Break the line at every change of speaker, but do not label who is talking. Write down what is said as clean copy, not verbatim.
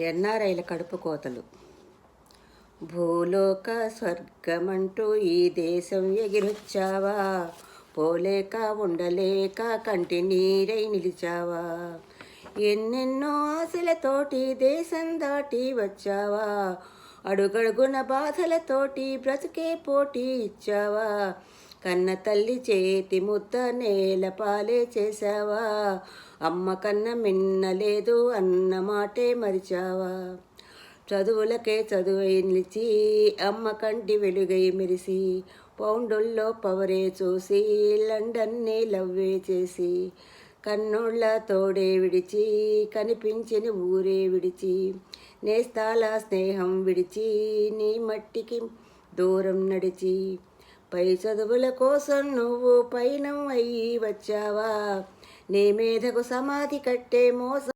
ఎన్ఆర్ఐల కడుపు కోతలు. భూలోక స్వర్గమంటూ ఈ దేశం ఎగిరొచ్చావా, పోలేక ఉండలేక కంటి నీరై నిలిచావా, ఎన్నెన్నో ఆశలతోటి దేశం దాటి వచ్చావా, అడుగడుగున బాధలతోటి బ్రతుకే పోటీ ఇచ్చావా, కన్న తల్లి చేతి ముద్ద నేల పాలే చేశావా, అమ్మ కన్న మిన్నలేదు అన్న మాటే మరిచావా, చదువులకే చదువై నిలిచి అమ్మ కంటి వెలుగై మెరిసి, పౌండుల్లో పవరే చూసి లండన్నే లవ్వే చేసి, కన్నోళ్ళ తోడే విడిచి కనిపించిన ఊరే విడిచి, నేస్తాల స్నేహం విడిచి నీ మట్టికి దూరం నడిచి, పై చదువుల కోసం నువ్వు పయనం అయ్యి వచ్చావా, నీ మీదకు సమాధి కట్టే మోస